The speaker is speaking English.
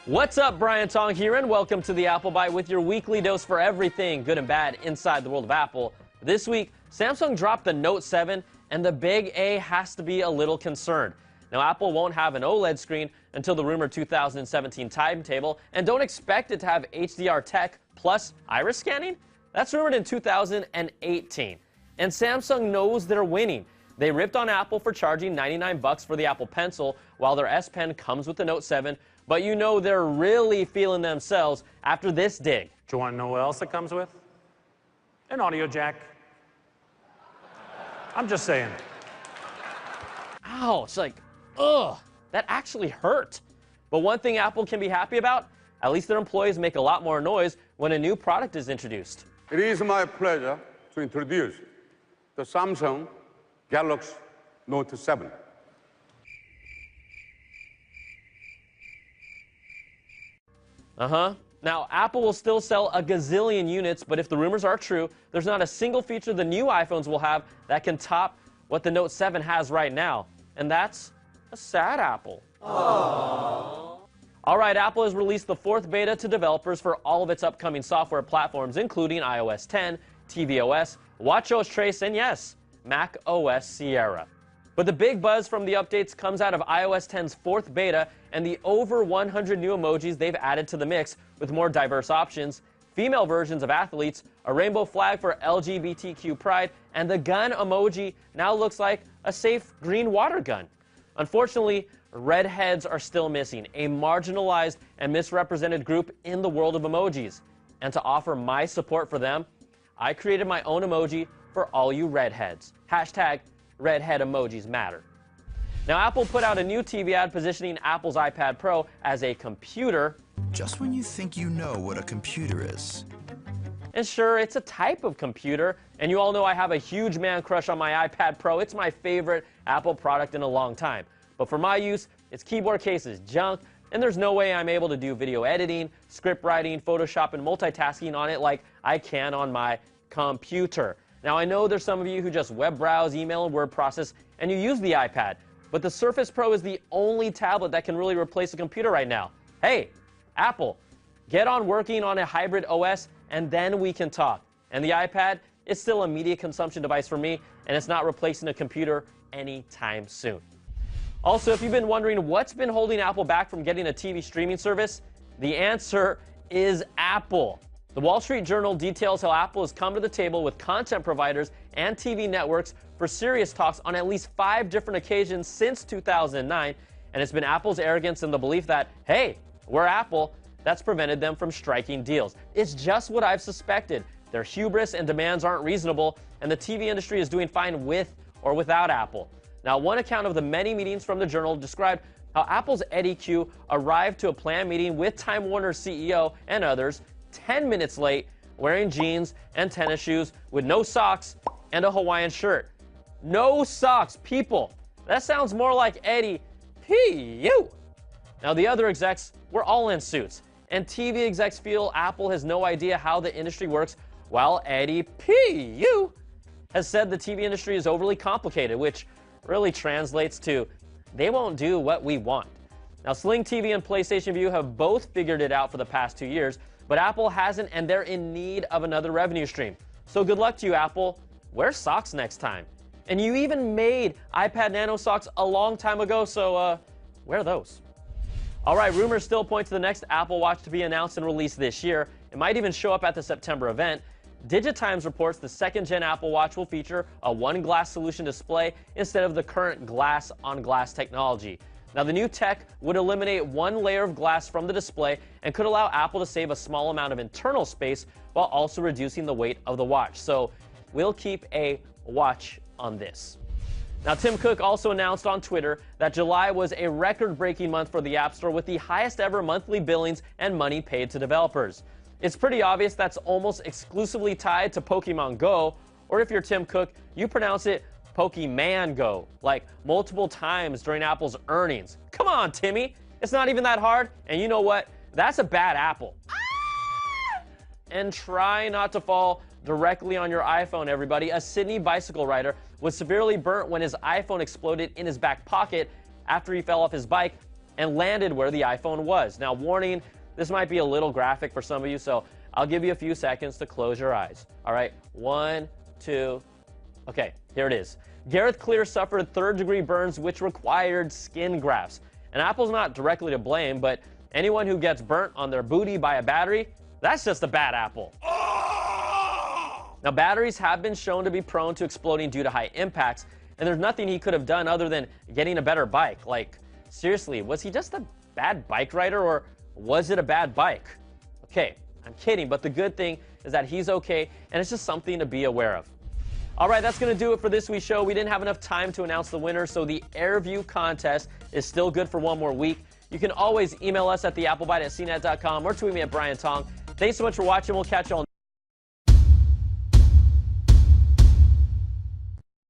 What's up, Brian Tong here, and welcome to the Apple Bite with your weekly dose for everything good and bad inside the world of Apple. This week, Samsung dropped the Note 7, and the big A has to be a little concerned. Now, Apple won't have an OLED screen until the rumored 2017 timetable, and don't expect it to have HDR tech plus iris scanning. That's rumored in 2018. And Samsung knows they're winning. They ripped on Apple for charging $99 for the Apple Pencil, while their S Pen comes with the Note 7, but you know they're really feeling themselves after this dig. Do you want to know what else it comes with? An audio jack. I'm just saying. Ow, it's like, ugh, that actually hurt. But one thing Apple can be happy about, at least their employees make a lot more noise when a new product is introduced. It is my pleasure to introduce the Samsung Galaxy Note 7. Now, Apple will still sell a gazillion units, but if the rumors are true, there's not a single feature the new iPhones will have that can top what the Note 7 has right now. And that's a sad Apple. Aww. All right, Apple has released the 4th beta to developers for all of its upcoming software platforms, including iOS 10, tvOS, watchOS Trace, and yes, Mac OS Sierra. But the big buzz from the updates comes out of iOS 10's 4th beta and the over 100 new emojis they've added to the mix with more diverse options, female versions of athletes, a rainbow flag for LGBTQ pride, and the gun emoji now looks like a safe green water gun. Unfortunately, redheads are still missing, a marginalized and misrepresented group in the world of emojis. And to offer my support for them, I created my own emoji for all you redheads. Hashtag redhead emojis matter. Now, Apple put out a new TV ad positioning Apple's iPad Pro as a computer. Just when you think you know what a computer is. And sure, it's a type of computer, and you all know I have a huge man crush on my iPad Pro. It's my favorite Apple product in a long time. But for my use, its keyboard case is junk, and there's no way I'm able to do video editing, script writing, Photoshop, and multitasking on it like I can on my computer. Now, I know there's some of you who just web browse, email, and word process, and you use the iPad, but the Surface Pro is the only tablet that can really replace a computer right now. Hey, Apple, get on working on a hybrid OS, and then we can talk. And the iPad is still a media consumption device for me, and it's not replacing a computer anytime soon. Also, if you've been wondering what's been holding Apple back from getting a TV streaming service, the answer is Apple. The Wall Street Journal details how Apple has come to the table with content providers and TV networks for serious talks on at least 5 different occasions since 2009, and it's been Apple's arrogance and the belief that, hey, we're Apple, that's prevented them from striking deals. It's just what I've suspected. Their hubris and demands aren't reasonable, and the TV industry is doing fine with or without Apple. Now, one account of the many meetings from the Journal described how Apple's Eddie Q arrived to a planned meeting with Time Warner's CEO and others 10 minutes late, wearing jeans and tennis shoes with no socks and a Hawaiian shirt. No socks, people. That sounds more like Eddie P.U. Now, the other execs were all in suits, and TV execs feel Apple has no idea how the industry works, while Eddie P.U. has said the TV industry is overly complicated, which really translates to, they won't do what we want. Now, Sling TV and PlayStation Vue have both figured it out for the past 2 years, but Apple hasn't, and they're in need of another revenue stream. So good luck to you, Apple. Wear socks next time. And you even made iPad Nano socks a long time ago, so wear those. All right, rumors still point to the next Apple Watch to be announced and released this year. It might even show up at the September event. Digitimes reports the 2nd-gen Apple Watch will feature a one-glass solution display instead of the current glass-on-glass technology. Now, the new tech would eliminate one layer of glass from the display and could allow Apple to save a small amount of internal space while also reducing the weight of the watch. So we'll keep a watch on this. Now, Tim Cook also announced on Twitter that July was a record-breaking month for the App Store with the highest ever monthly billings and money paid to developers. It's pretty obvious that's almost exclusively tied to Pokemon Go, or if you're Tim Cook, you pronounce it Pokemon Go, like multiple times during Apple's earnings. Come on, Timmy. It's not even that hard, and you know what? That's a bad apple. And try not to fall directly on your iPhone, everybody. A Sydney bicycle rider was severely burnt when his iPhone exploded in his back pocket after he fell off his bike and landed where the iPhone was. Now, warning, this might be a little graphic for some of you, so I'll give you a few seconds to close your eyes. All right, 1, 2, okay, here it is. Gareth Clear suffered third-degree burns which required skin grafts. And Apple's not directly to blame, but anyone who gets burnt on their booty by a battery, that's just a bad apple. Now, batteries have been shown to be prone to exploding due to high impacts, and there's nothing he could have done other than getting a better bike. Like, seriously, was he just a bad bike rider, or was it a bad bike? Okay, I'm kidding, but the good thing is that he's okay, and it's just something to be aware of. All right, that's going to do it for this week's show. We didn't have enough time to announce the winner, so the AirView contest is still good for one more week. You can always email us at theapplebite@cnet.com or tweet me at Brian Tong. Thanks so much for watching. We'll catch you all